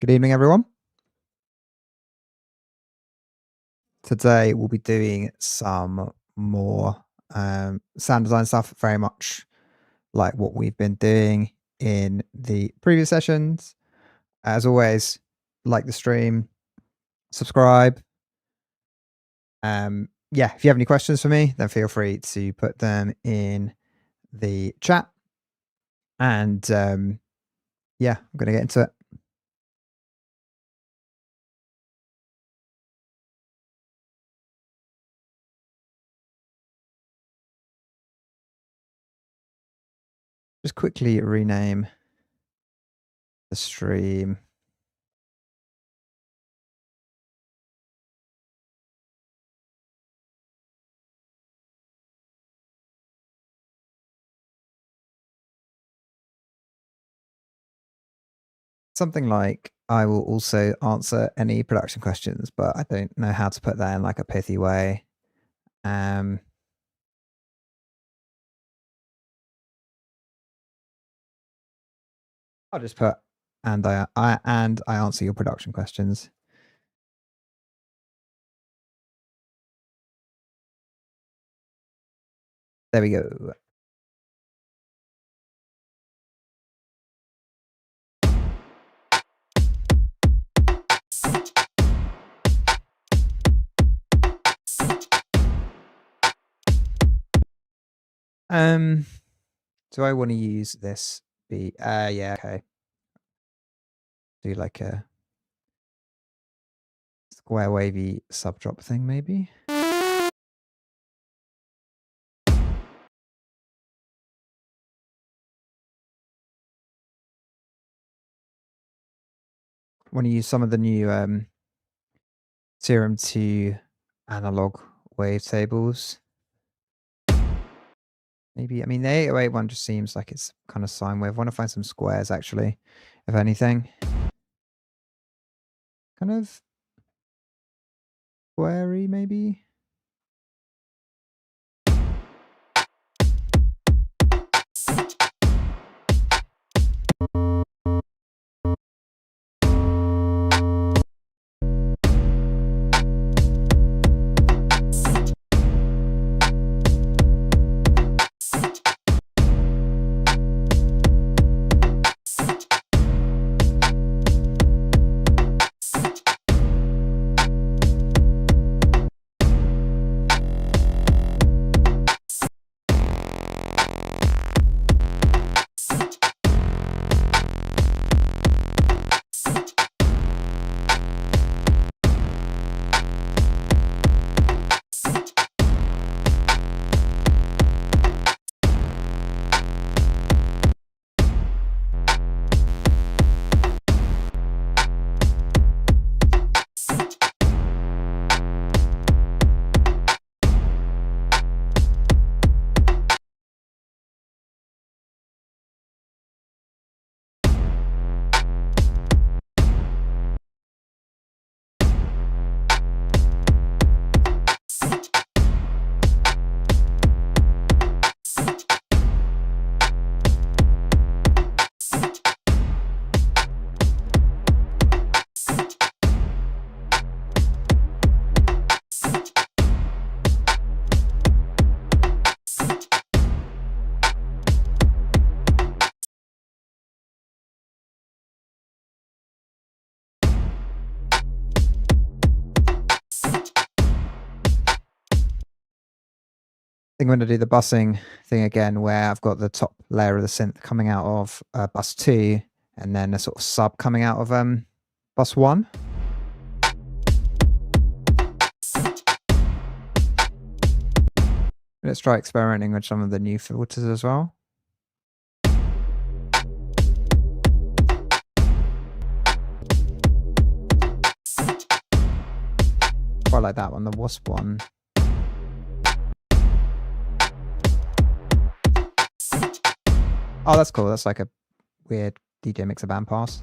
Good evening, everyone. Today we'll be doing some more sound design stuff, very much like what we've been doing in the previous sessions. As always, like the stream, subscribe. Yeah, if you have any questions for me, then feel free to put them in the chat. And yeah, I'm going to get into it. Just quickly rename the stream. Something like, I will also answer any production questions, but I don't know how to put that in like a pithy way. I'll just put, and I answer your production questions. There we go. Do I want to use this beat? Yeah, okay. Do like a square wavy sub drop thing, maybe. Want to use some of the new Serum 2 analog wavetables. Maybe, I mean, the 808 one just seems like it's kind of sine wave. I want to find some squares, actually, if anything. Kind of squarey, maybe? I think I'm going to do the busing thing again, where I've got the top layer of the synth coming out of bus 2, and then a sort of sub coming out of bus 1. Let's try experimenting with some of the new filters as well. Quite like that one, the Wasp one. Oh, that's cool. That's like a weird DJ mixer band pass.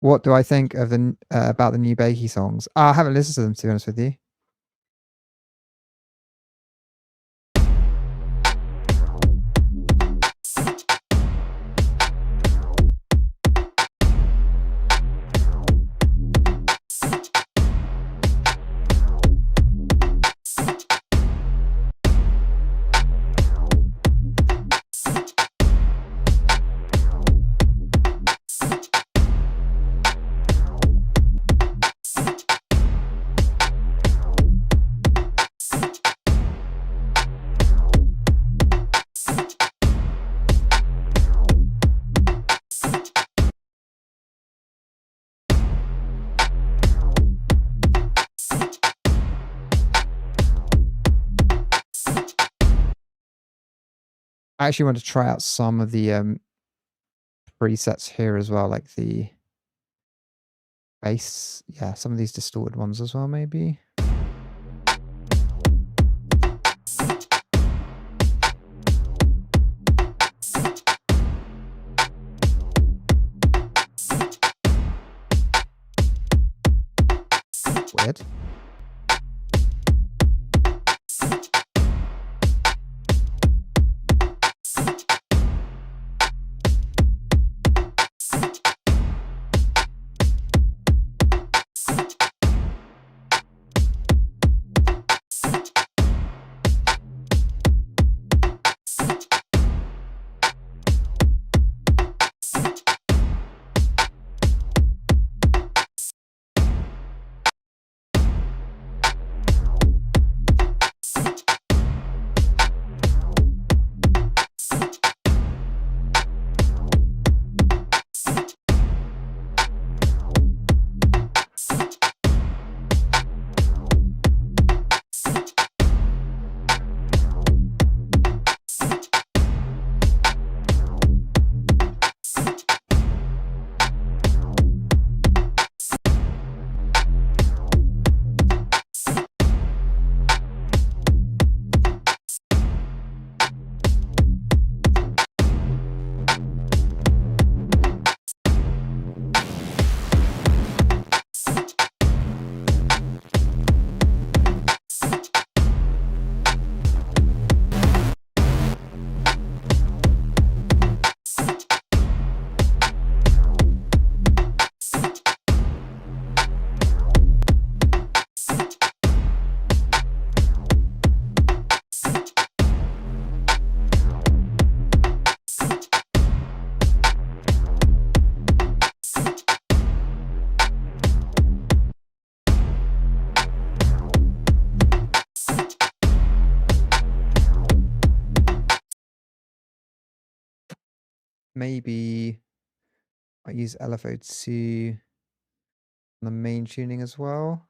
What do I think of about the new Bakey songs? I haven't listened to them, to be honest with you. I actually want to try out some of the presets here as well, like the bass. Yeah, some of these distorted ones as well, maybe. Weird. Maybe I use LFO2 on the main tuning as well.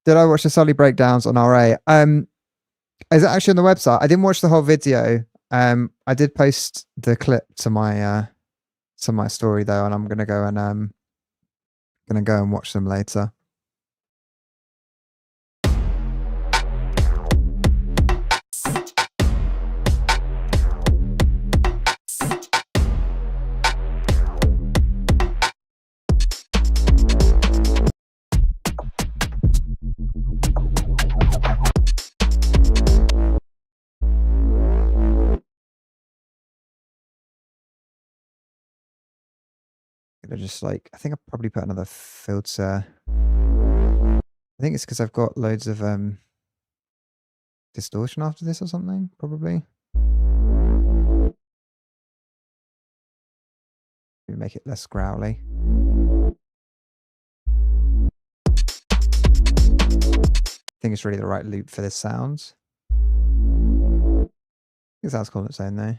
Did I watch the Sully breakdowns on RA? Is it actually on the website? I didn't watch the whole video. I did post the clip to my story though, and I'm gonna go and watch them later. Just like, I think I'll probably put another filter. I think it's because I've got loads of distortion after this or something, probably. Maybe make it less growly. I think it's really the right loop for this sound. It sounds cool on its own though.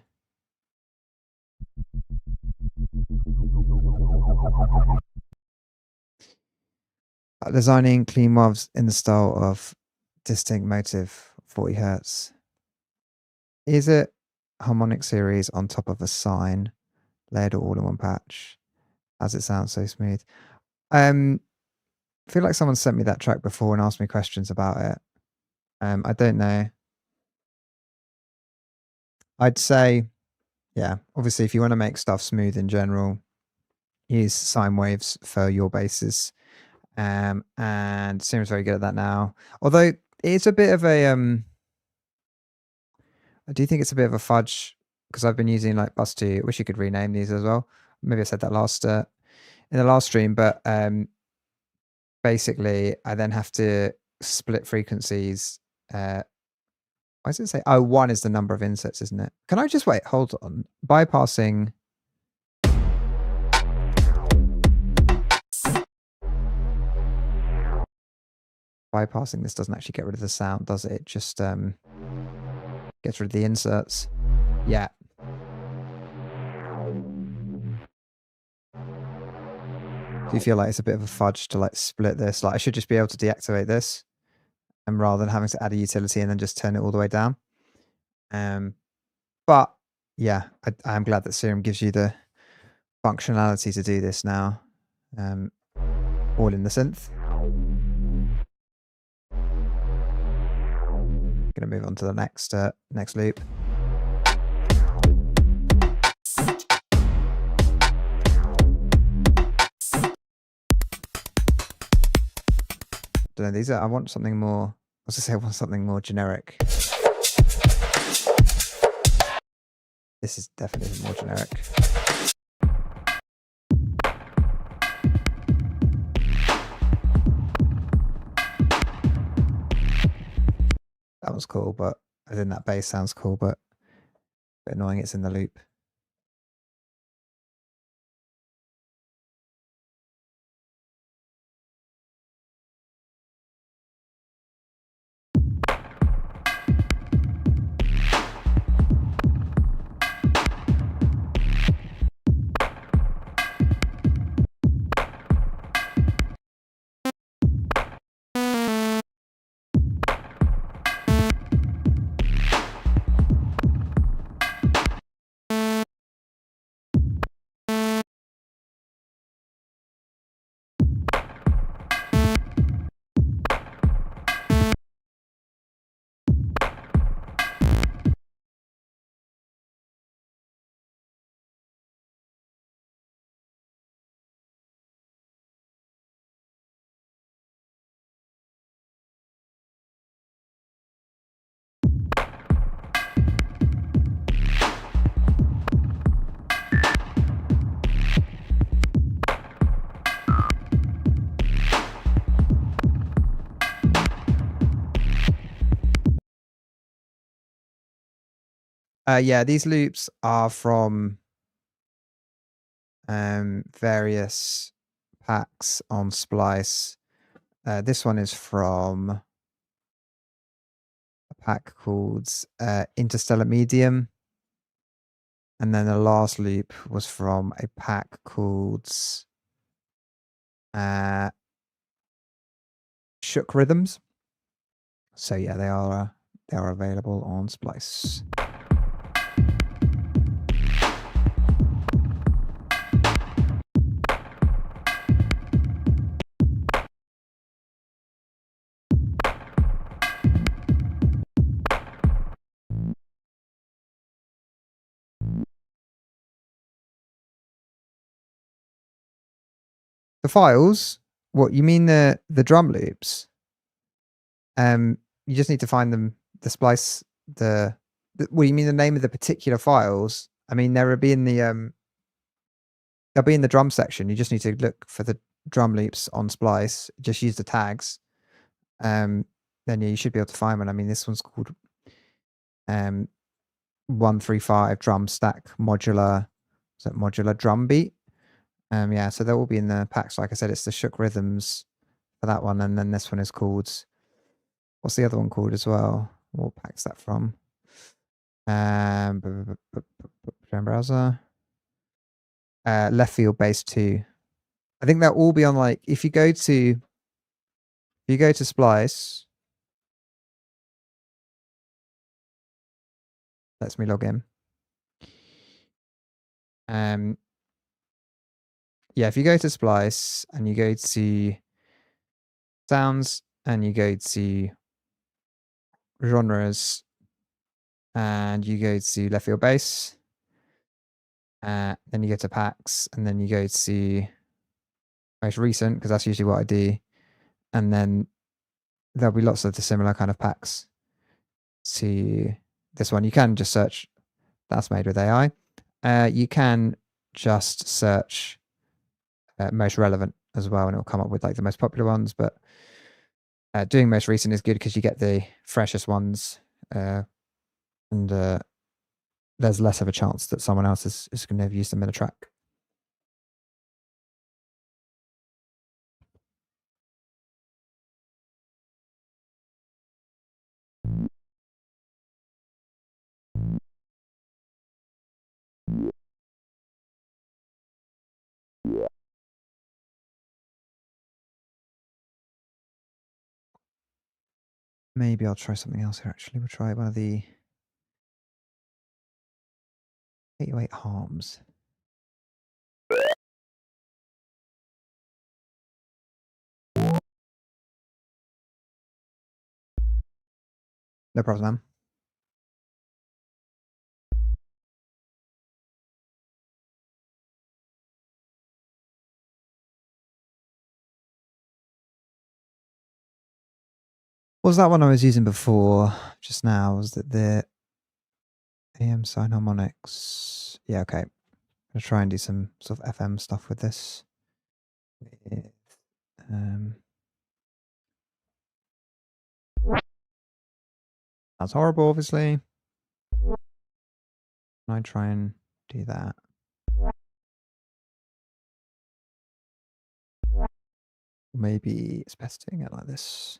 Designing clean wavs in the style of distinct motive 40 Hertz. Is it harmonic series on top of a sine layered all in one patch? As it sounds so smooth. I feel like someone sent me that track before and asked me questions about it. I don't know. I'd say, yeah, obviously if you want to make stuff smooth in general, use sine waves for your basses. And Serum's very good at that now. Although it's a bit of a I do think it's a bit of a fudge because I've been using like Bus 2. I wish you could rename these as well. Maybe I said that last in the last stream, but basically I then have to split frequencies. Why does it say? Oh, 1 is the number of insets, isn't it? Can I just wait? Hold on. Bypassing. Bypassing this doesn't actually get rid of the sound, does it? It just gets rid of the inserts. Yeah. Do you feel like it's a bit of a fudge to like split this? Like I should just be able to deactivate this, and rather than having to add a utility and then just turn it all the way down. But yeah, I'm glad that Serum gives you the functionality to do this now, all in the synth. Gonna move on to the next loop. Don't know, these are, I want something more, I was gonna say I want something more generic. This is definitely more generic. That was cool, but I think that bass sounds cool, but a bit annoying it's in the loop. Yeah, these loops are from various packs on Splice. This one is from a pack called Interstellar Medium. And then the last loop was from a pack called shook rhythms. So yeah, they are available on Splice. The files? What you mean the drum loops? You just need to find them. The Splice. What do you mean the name of the particular files? I mean they'll be in the drum section. You just need to look for the drum loops on Splice. Just use the tags. Then yeah, you should be able to find one. I mean this one's called 135 drum stack modular. Is that modular drum beat? Yeah, so they'll all be in the packs. Like I said, it's the shook rhythms for that one, and then this one is called. What's the other one called as well? What pack's that from? Browser. Left field bass 2. I think they'll all be on like if you go to Splice. Lets me log in. Yeah, if you go to Splice and you go to sounds and you go to genres and you go to left field bass, then you go to packs and then you go to most recent because that's usually what I do, and then there'll be lots of the similar kind of packs to this one. You can just search that's made with AI. You can just search most relevant as well and it'll come up with like the most popular ones, but doing most recent is good because you get the freshest ones, and there's less of a chance that someone else is going to have used them in a track. Maybe I'll try something else here actually. We'll try one of the 808 harms. No problem. What was that one I was using before just now? Was that the AM sine harmonics? Yeah, okay. I'm going to try and do some sort of FM stuff with this. That's horrible, obviously. I try and do that. Maybe it's best doing it like this.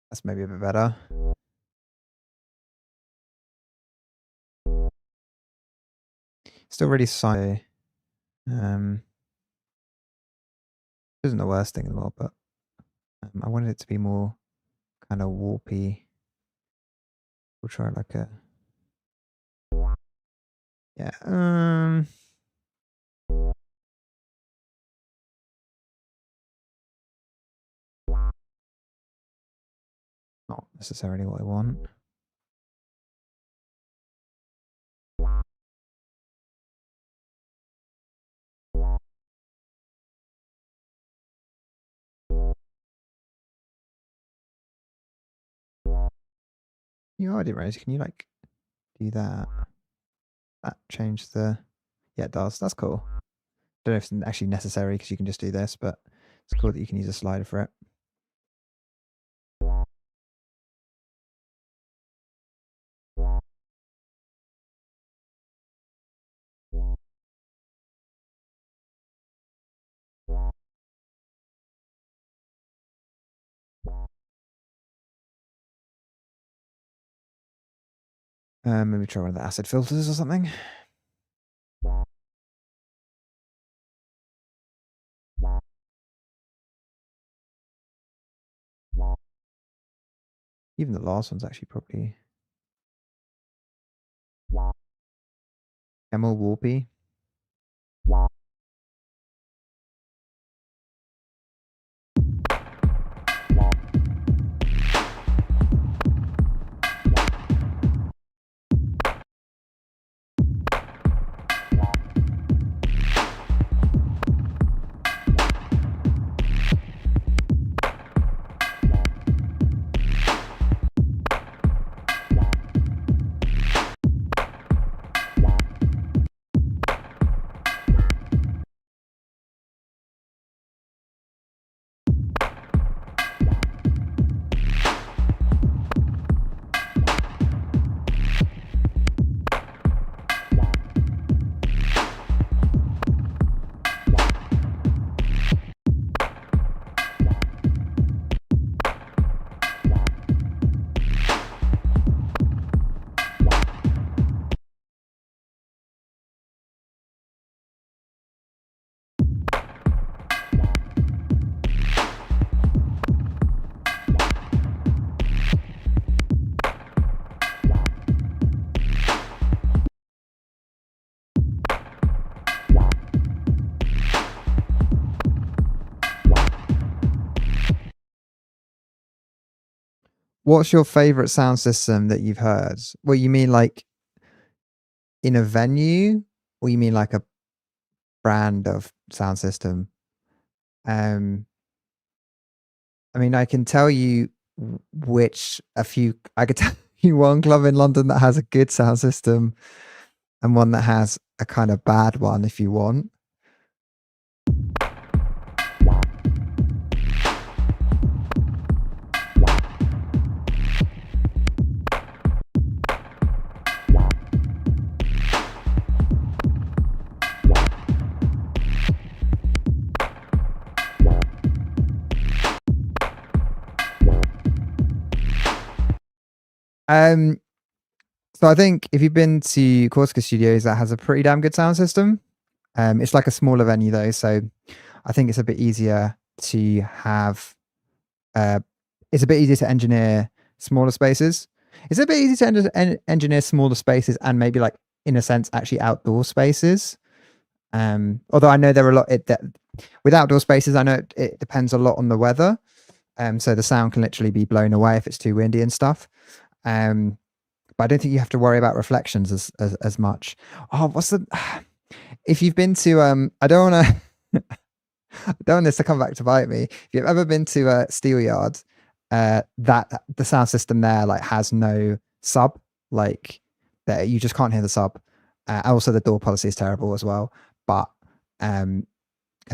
That's maybe a bit better. Still really silent. Isn't the worst thing in the world, but I wanted it to be more kind of warpy. We'll try like a yeah. Not necessarily what I want. You already raise. Can you like do that? That change the yeah, it does. That's cool. Don't know if it's actually necessary because you can just do this, but it's cool that you can use a slider for it. Maybe try one of the acid filters or something. Even the last one's actually probably more warpy. What's your favorite sound system that you've heard? Well, you mean like in a venue, or you mean like a brand of sound system? Um, I mean, I can tell you which a few. I could tell you one club in London that has a good sound system, and one that has a kind of bad one, if you want. So I think if you've been to Corsica Studios, that has a pretty damn good sound system. It's like a smaller venue though, so I think it's a bit easier to have. It's a bit easier to engineer smaller spaces. It's a bit easier to engineer smaller spaces and maybe like in a sense actually outdoor spaces. Although I know there are a lot with outdoor spaces. I know it depends a lot on the weather. So the sound can literally be blown away if it's too windy and stuff. But I don't think you have to worry about reflections as much. Oh, what's the? If you've been to I don't want to. I don't want this to come back to bite me. If you've ever been to a Steelyard, that the sound system there like has no sub, like that you just can't hear the sub. Also, the door policy is terrible as well. But because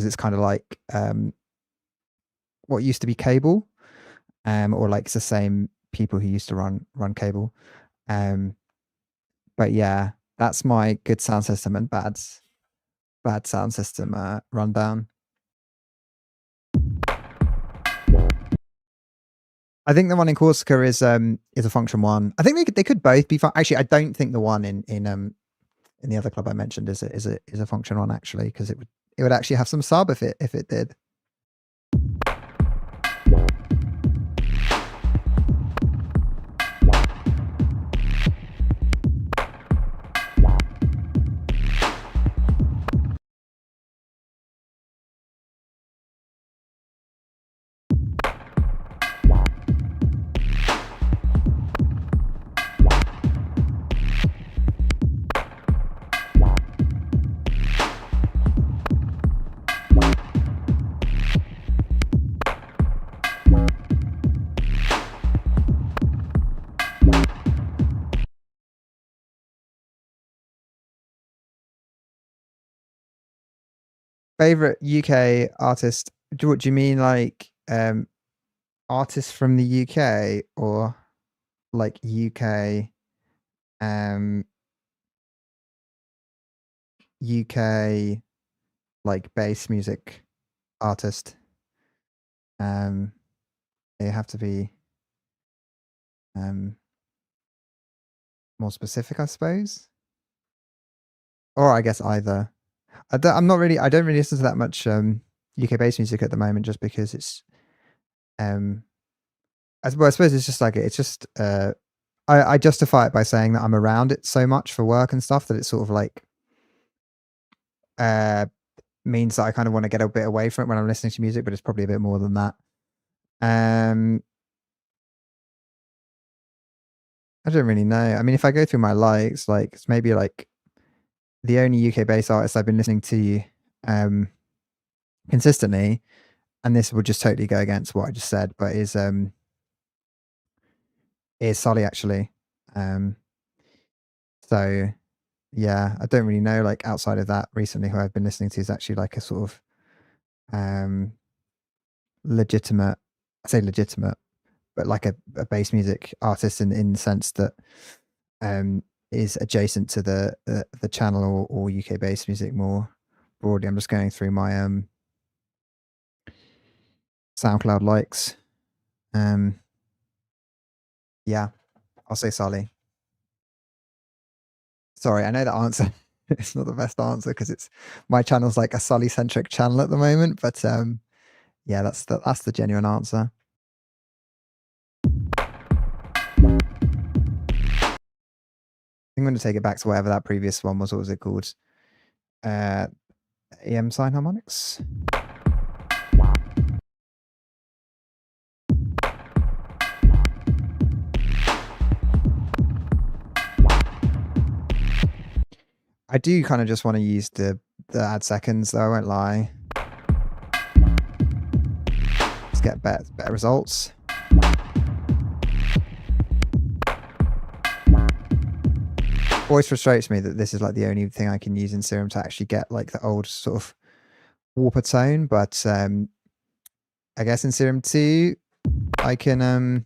it's kind of like what used to be cable, or like it's the same people who used to run cable. But yeah, that's my good sound system and bad sound system rundown. I think the one in Corsica is a function one. I think they could both be fun. Actually, I don't think the one in the other club I mentioned is a function one actually, because it would actually have some sub if it did. Favorite UK artist? Do you mean like artists from the UK or like UK UK like bass music artist? They have to be more specific, I suppose. Or I guess either. I don't really listen to that much UK based music at the moment, just because it's I suppose it's just like it's just I justify it by saying that I'm around it so much for work and stuff that it's sort of like means that I kind of want to get a bit away from it when I'm listening to music, but it's probably a bit more than that. I don't really know. I mean, if I go through my likes, like it's maybe like the only UK based artist I've been listening to consistently, and this would just totally go against what I just said, but is Sully actually. So yeah, I don't really know, like outside of that recently who I've been listening to is actually like a sort of legitimate, I say legitimate, but like a bass music artist in the sense that is adjacent to the channel or UK bass music more broadly. I'm just going through my SoundCloud likes. Yeah, I'll say Sully. Sorry, I know that answer it's not the best answer because it's my channel's like a Sully centric channel at the moment, but yeah, that's the genuine answer. I'm going to take it back to whatever that previous one was. What was it called? EM Sign Harmonics. I do kind of just want to use the add seconds, though, I won't lie. Let's get better results. Always frustrates me that this is like the only thing I can use in Serum to actually get like the old sort of warper tone, but I guess in Serum 2 I can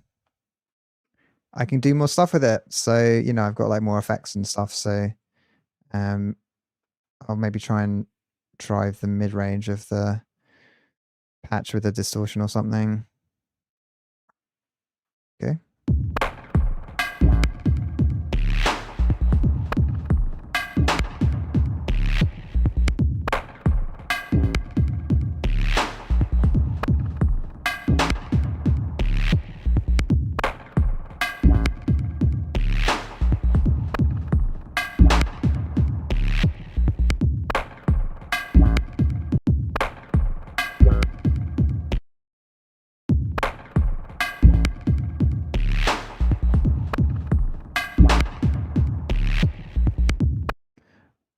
do more stuff with it. So, you know, I've got like more effects and stuff, so I'll maybe try and drive the mid-range of the patch with a distortion or something. Okay.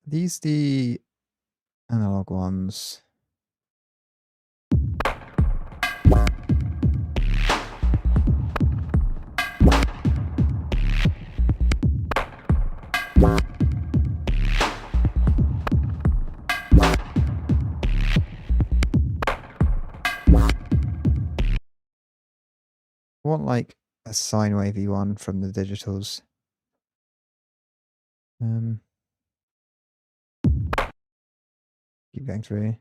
These the analog ones. I want like a sine wavy one from the digitals. Keep going through.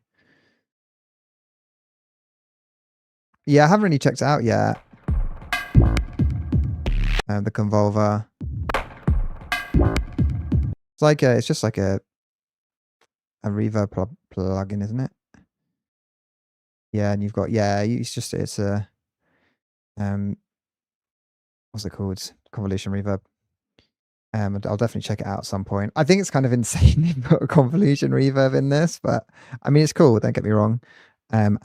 Yeah, I haven't really checked it out yet. The Convolver. It's like it's just like a reverb plugin, isn't it? Yeah, and you've got it's a what's it called? Convolution reverb. I'll definitely check it out at some point. I think it's kind of insane to put a convolution reverb in this, but I mean it's cool, don't get me wrong. And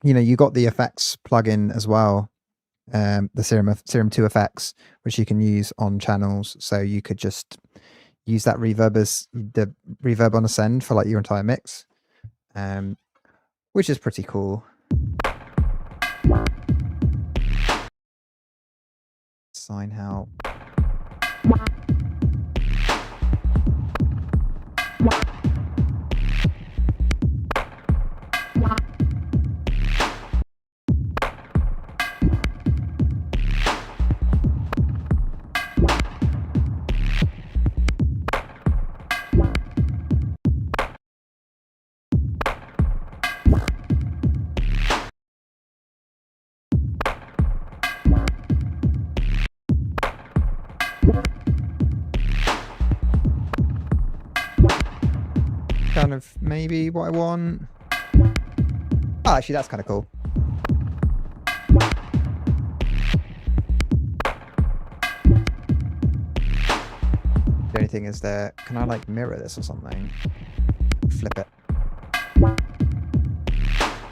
you know, you got the effects plugin as well, the Serum 2 effects, which you can use on channels. So you could just use that reverb as the reverb on a send for like your entire mix, which is pretty cool. Sign how. kind of maybe what I want. Oh, actually, that's kind of cool. The only thing is can I like mirror this or something? Flip it.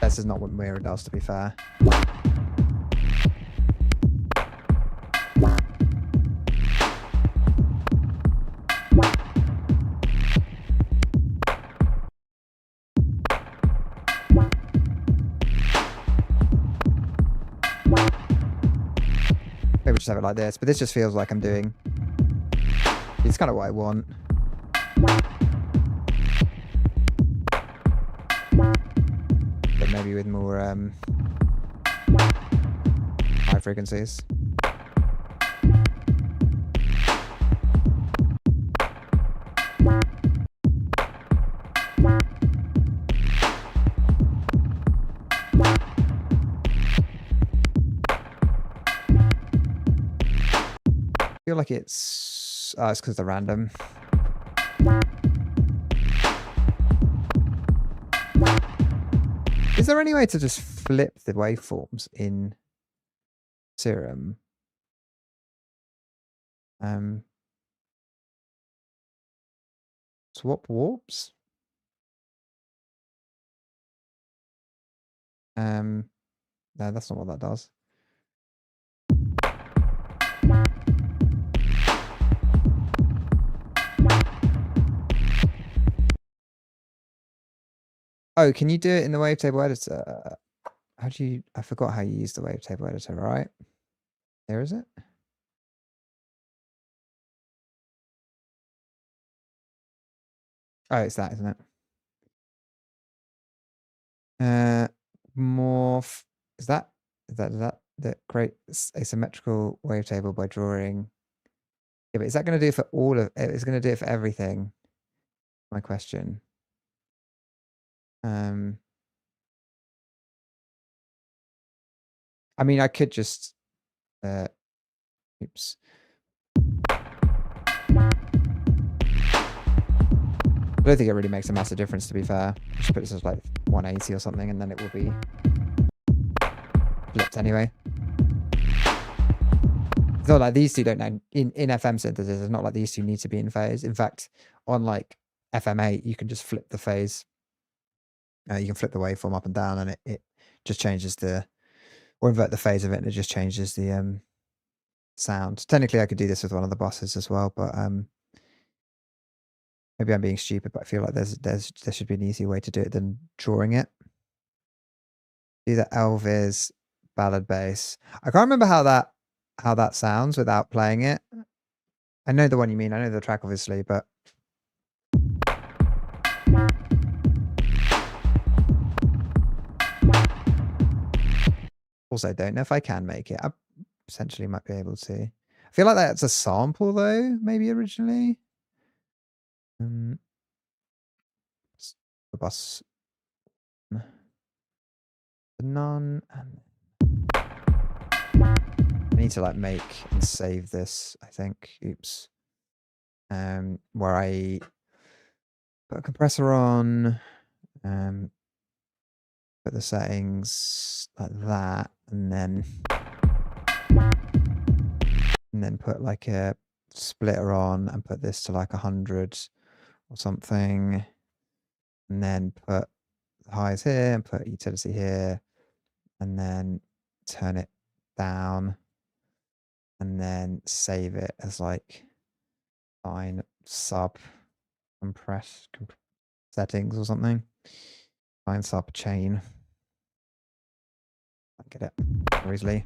This is not what mirror does, to be fair. Maybe just have it like this, but this just feels like I'm doing. It's kind of what I want. But maybe with more high frequencies. I feel like it's because they're random. Is there any way to just flip the waveforms in Serum? Swap warps? No, that's not what that does. Oh, can you do it in the wavetable editor? How do you... I forgot how you use the wavetable editor, right? There is it? Oh, it's that, isn't it? Morph... Is that create asymmetrical wavetable by drawing? Yeah, but is that going to do it for all of... It's going to do it for everything? My question. I mean, I could just... oops. I don't think it really makes a massive difference, to be fair. Just put this as like 180 or something, and then it will be flipped anyway. It's not like these two don't know. In FM synthesis, it's not like these two need to be in phase. In fact, on like FM8, you can just flip the phase. You can flip the waveform up and down, and it just changes the... Or invert the phase of it, and it just changes the sound. Technically, I could do this with one of the buses as well, but... Maybe I'm being stupid, but I feel like there should be an easier way to do it than drawing it. Do the Elvis ballad bass. I can't remember how that sounds without playing it. I know the one you mean. I know the track, obviously, but also I don't know if I can make it. I essentially might be able to. I feel like that's a sample though, maybe originally. The bus. None. And I need to like make and save this, I think. Oops. Where I put a compressor on, put the settings like that, and then put like a splitter on and put this to like 100 or something, and then put the highs here and put utility here, and then turn it down, and then save it as like fine sub compress settings or something. Fine sub chain. I get it more easily.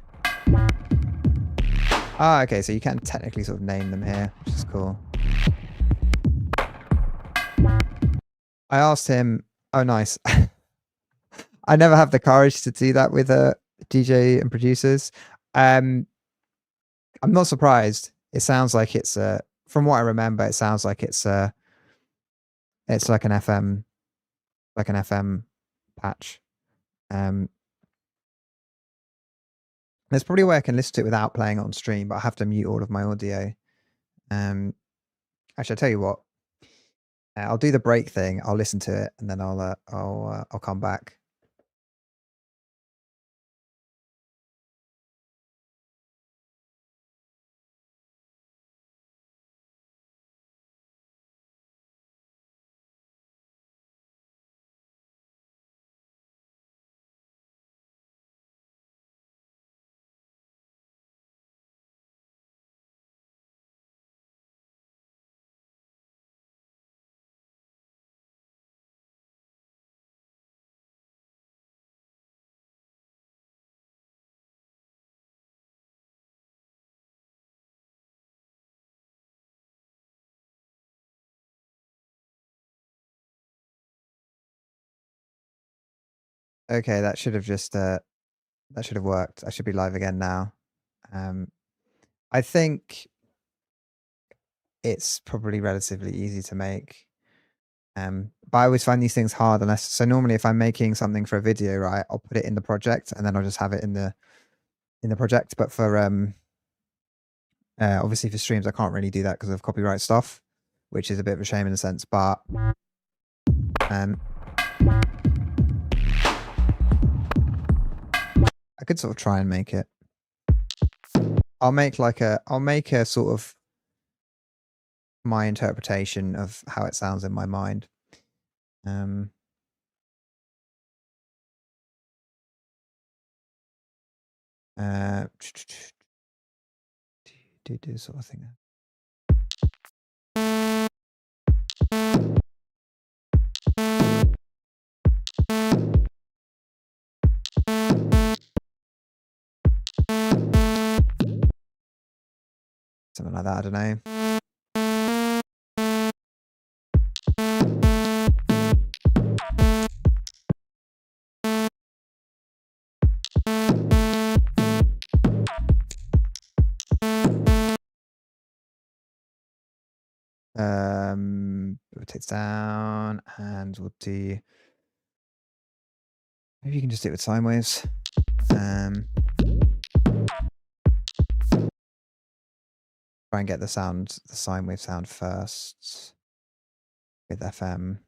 Ah, okay, so you can technically sort of name them here, which is cool. I asked him, oh nice. I never have the courage to do that with a DJ and producers. I'm not surprised. It sounds like it's from what I remember, it sounds like it's like an FM patch. There's probably a way I can listen to it without playing it on stream, but I have to mute all of my audio. Actually, I'll tell you what. I'll do the break thing. I'll listen to it and then I'll come back. Okay, that should have just that should have worked. I should be live again now. I think it's probably relatively easy to make. But I always find these things hard so normally if I'm making something for a video, right, I'll put it in the project and then I'll just have it in the project. But for obviously for streams, I can't really do that because of copyright stuff, which is a bit of a shame in a sense. But I could sort of try and make it. I'll make a sort of my interpretation of how it sounds in my mind. Do sort of thing there. Something like that, I don't know. We'll take it down and we'll do, maybe you can just do it with sine waves. Try and get the sine wave sound first with FM.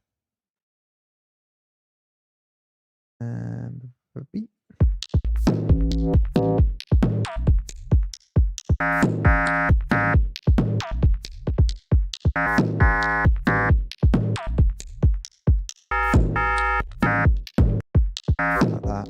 Beep. Like that.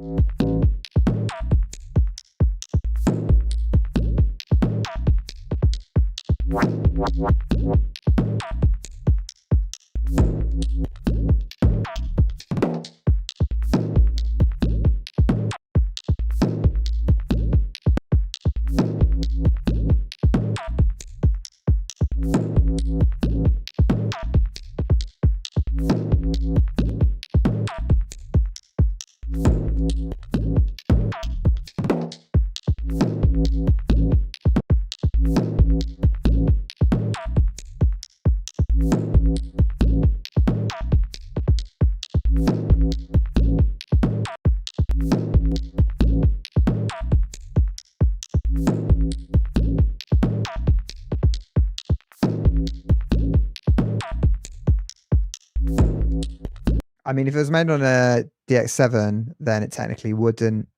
I mean, if it was made on a DX7, then it technically wouldn't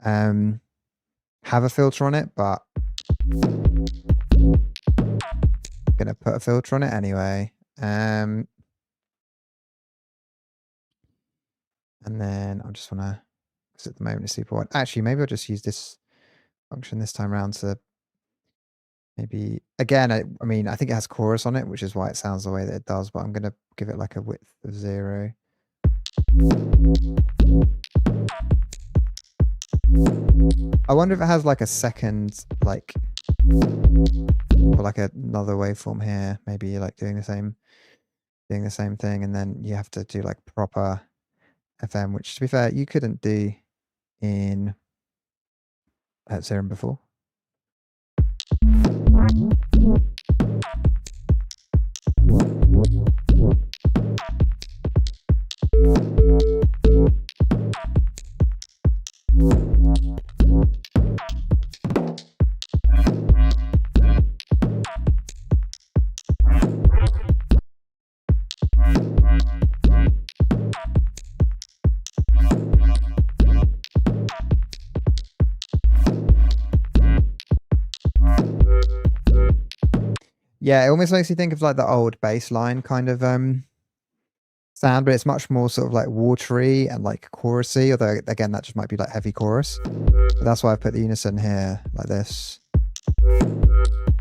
have a filter on it, but I'm gonna put a filter on it anyway. And then I just wanna, because at the moment it's super wide. Actually, maybe I'll just use this function this time around to maybe, again, I mean, I think it has chorus on it, which is why it sounds the way that it does, but I'm gonna give it like a width of 0. I wonder if it has like a second, like, or like another waveform here, maybe like doing the same thing, and then you have to do like proper FM, which to be fair, you couldn't do in Serum before. Yeah, it almost makes you think of like the old bass line kind of sound, but it's much more sort of like watery and like chorusy, although again that just might be like heavy chorus. But that's why I put the unison here like this.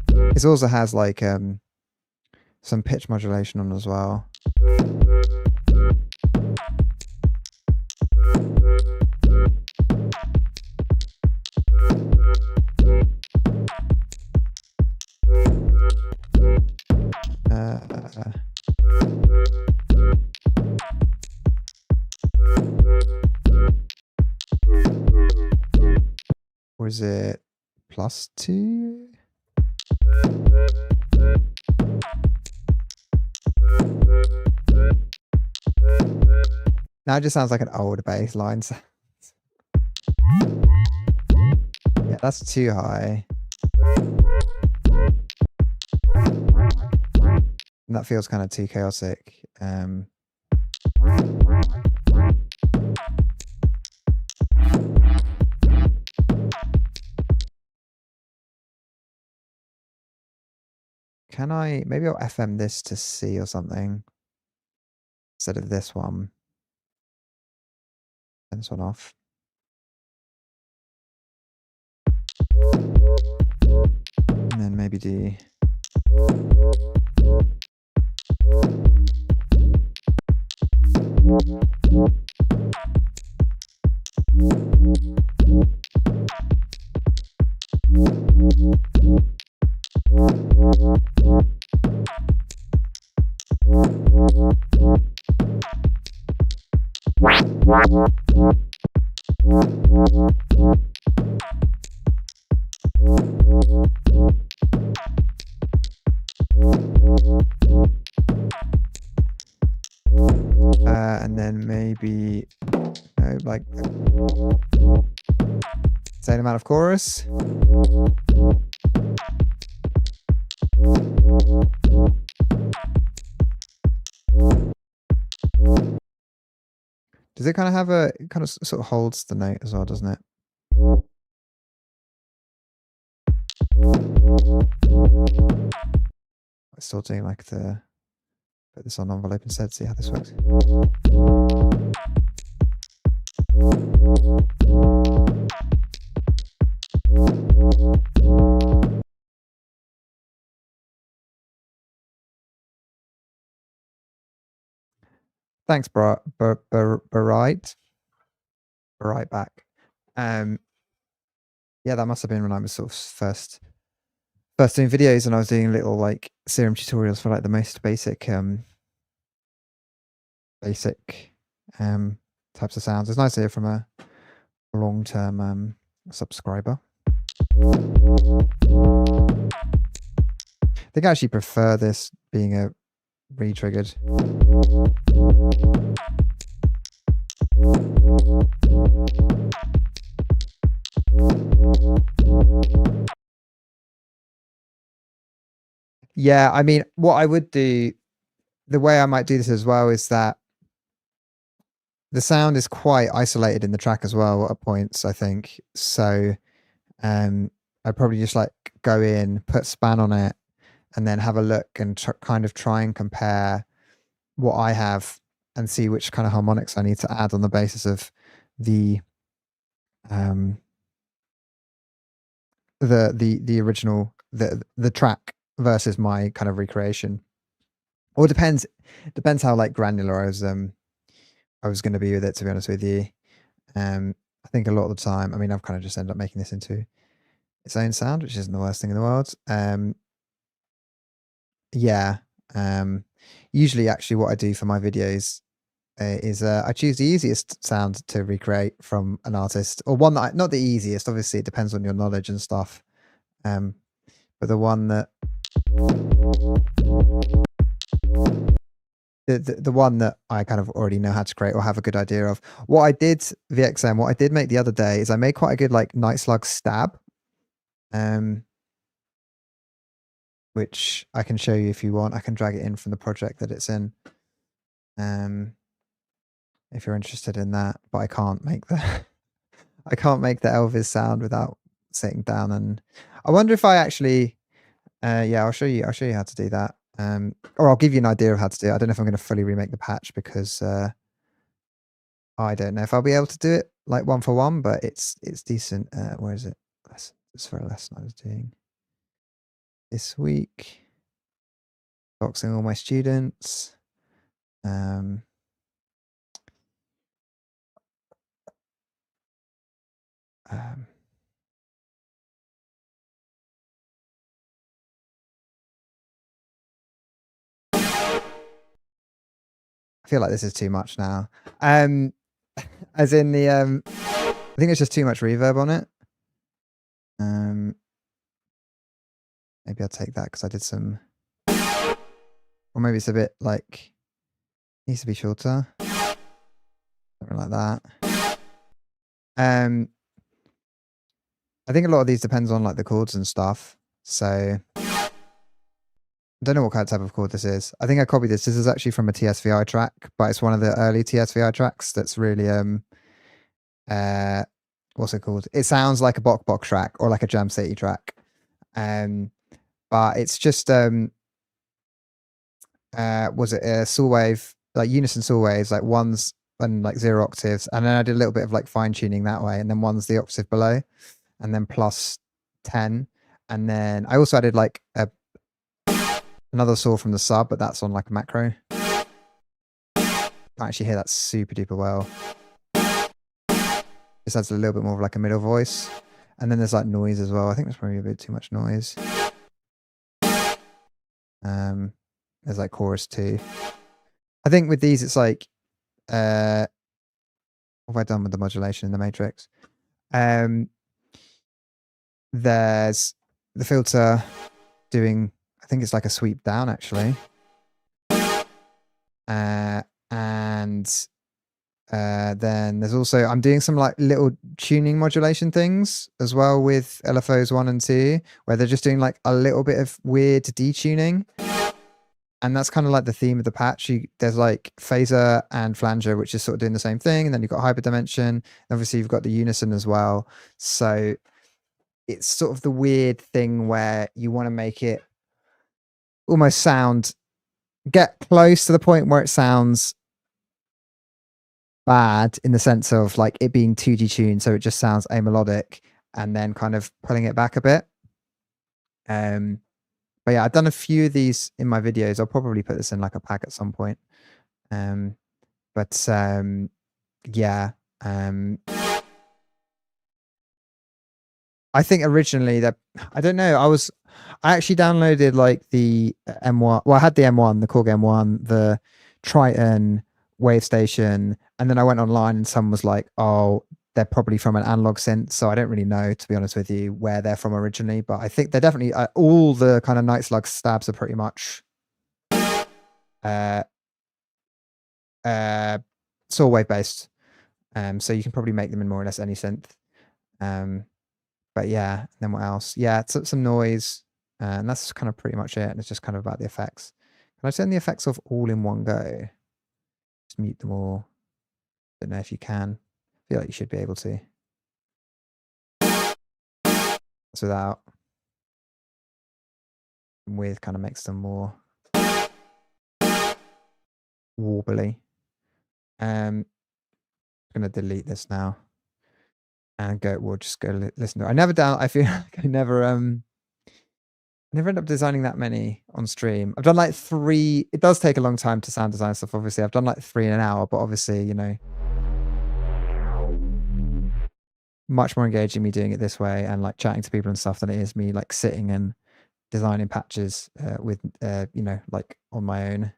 It also has like some pitch modulation on as well. Or is it +2? Now it just sounds like an old bass line. Yeah, that's too high. And that feels kind of too chaotic. Can I, maybe I'll FM this to C or something instead of this one. Turn this one off. And then maybe D. And then maybe like same amount of chorus. Does it kind of have a, it kind of sort of holds the note as well, doesn't it? I'm still doing like the, put this on envelope instead, see how this works. Thanks, Barite back. Yeah, that must have been when I was sort of first doing videos, and I was doing little like Serum tutorials for like the most basic types of sounds. It's nice to hear from a long-term subscriber. I think I actually prefer this being a re-triggered. Yeah, I mean, what I would do, the way I might do this as well, is that the sound is quite isolated in the track as well at points, I think. So I'd probably just like go in, put span on it, and then have a look and kind of try and compare what I have and see which kind of harmonics I need to add on the basis of the original, the track versus my kind of recreation. Or depends how like granular I was going to be with it, to be honest with you. I think a lot of the time, I mean, I've kind of just ended up making this into its own sound, which isn't the worst thing in the world. Yeah. Usually actually what I do for my videos is I choose the easiest sound to recreate from an artist, or one that not the easiest, obviously it depends on your knowledge and stuff. But the one that the one that I kind of already know how to create or have a good idea of. What I did, VXM, what I did make the other day is I made quite a good like Night Slug stab, which I can show you if you want. I can drag it in from the project that it's in, if you're interested in that. But I can't make the I can't make the Elvis sound without sitting down. And I wonder if I actually Yeah, I'll show you how to do that. Or I'll give you an idea of how to do it. I don't know if I'm going to fully remake the patch because I don't know if I'll be able to do it like one for one, but it's decent. Where is it? It's for a lesson I was doing this week. Boxing all my students. I feel like this is too much now. As in the I think it's just too much reverb on it. Maybe I'll take that because I did some, or maybe it's a bit like needs to be shorter, something like that. I think a lot of these depends on like the chords and stuff. So I don't know what kind of type of chord this is. I think I copied this. This is actually from a TSVI track, but it's one of the early TSVI tracks that's really what's it called? It sounds like a Bok Bok track or like a Jam City track. But it's just was it a saw wave, like unison saw waves, like ones and like 0 octaves, and then I did a little bit of like fine tuning that way, and then one's the octave below, and then plus 10, and then I also added like another saw from the sub, but that's on like a macro. Can't actually hear that super duper well. This adds a little bit more of like a middle voice, and then there's like noise as well. I think there's probably a bit too much noise. There's like chorus too. I think with these it's like what have I done with the modulation in the matrix? There's the filter doing, I think it's like a sweep down actually. And then there's also, I'm doing some like little tuning modulation things as well with LFOs 1 and 2, where they're just doing like a little bit of weird detuning. And that's kind of like the theme of the patch. There's like phaser and flanger, which is sort of doing the same thing. And then you've got hyperdimension. Obviously, you've got the unison as well. So it's sort of the weird thing where you want to make it almost get close to the point where it sounds bad in the sense of like it being 2D tuned. So it just sounds amelodic, and then kind of pulling it back a bit. But yeah, I've done a few of these in my videos. I'll probably put this in like a pack at some point. Yeah. I think originally that, I don't know, I actually downloaded like the M1. Well, I had the M1, the Korg M1, the Triton Wave Station, and then I went online and someone was like, oh, they're probably from an analog synth. So I don't really know, to be honest with you, where they're from originally, but I think they're definitely all the kind of Night Slug stabs are pretty much saw wave based. So you can probably make them in more or less any synth. But yeah, then what else? Yeah, some noise, and that's kind of pretty much it. And it's just kind of about the effects. Can I turn the effects off all in one go? Just mute them all. Don't know if you can. I feel like you should be able to. That's without. And with kind of makes them more warbly. I'm gonna delete this now and we'll just go listen to it. I feel like I never end up designing that many on stream. I've done like 3. It does take a long time to sound design stuff, obviously. I've done like 3 in an hour, but obviously, you know, much more engaging me doing it this way and like chatting to people and stuff than it is me like sitting and designing patches with you know, like on my own.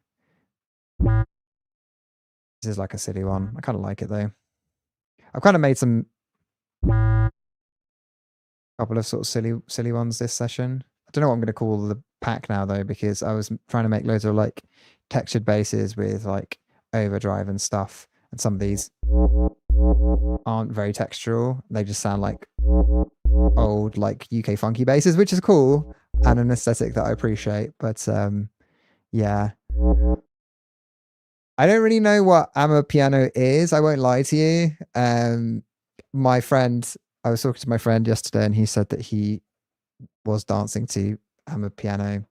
This is like a silly one. I kind of like it though. I've kind of made couple of sort of silly ones this session. I don't know what I'm going to call the pack now though, because I was trying to make loads of like textured basses with like overdrive and stuff, and some of these aren't very textural. They just sound like old like UK funky basses, which is cool and an aesthetic that I appreciate. But yeah, I don't really know what Amapiano is. I won't lie to you. I was talking to my friend yesterday and he said that he was dancing to Amapiano.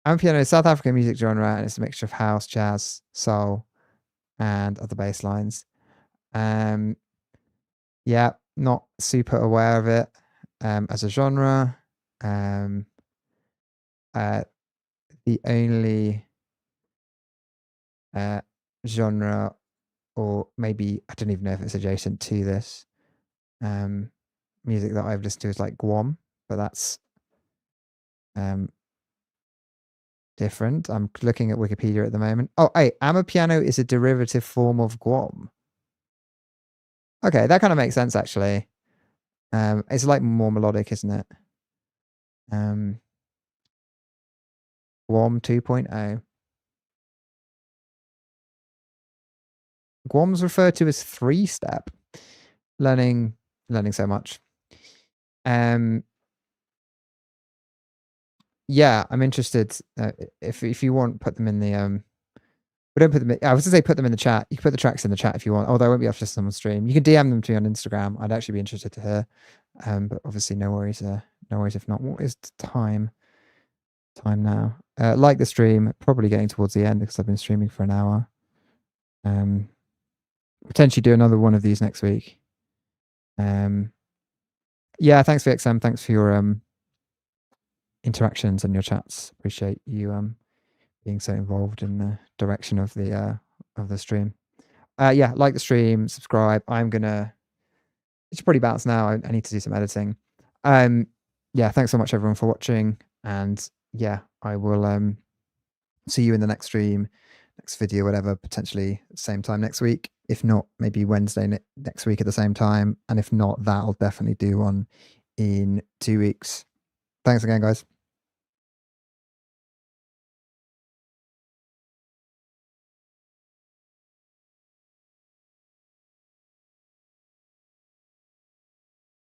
Amapiano is South African music genre, and it's a mixture of house, jazz, soul, and other bass lines. Yeah, not super aware of it as a genre. The only genre, or maybe I don't even know if it's adjacent to this music that I've listened to, is like Guam, but that's different. I'm looking at Wikipedia at the moment. Oh, hey, Amapiano is a derivative form of Guam. Okay, that kind of makes sense actually. It's like more melodic, isn't it? Guam 2.0. Guam's referred to as 3-step. Learning so much. Yeah, I'm interested. If you want, put them in the we don't put them in, I was gonna say put them in the chat. You can put the tracks in the chat if you want, although I won't be able to listen on stream. You can DM them to me on Instagram. I'd actually be interested to hear. But obviously no worries if not. What is the time now? Like the stream, probably getting towards the end because I've been streaming for an hour. Potentially do another one of these next week. Yeah, thanks VXM. Thanks for your interactions and your chats. Appreciate you being so involved in the direction of the stream. Yeah, like the stream, subscribe. It's pretty bounce now. I need to do some editing. Yeah, thanks so much everyone for watching, and yeah, I will see you in the next stream, next video, whatever, potentially same time next week. If not, maybe Wednesday next week at the same time, and if not, that I'll definitely do one in 2 weeks. Thanks again, guys.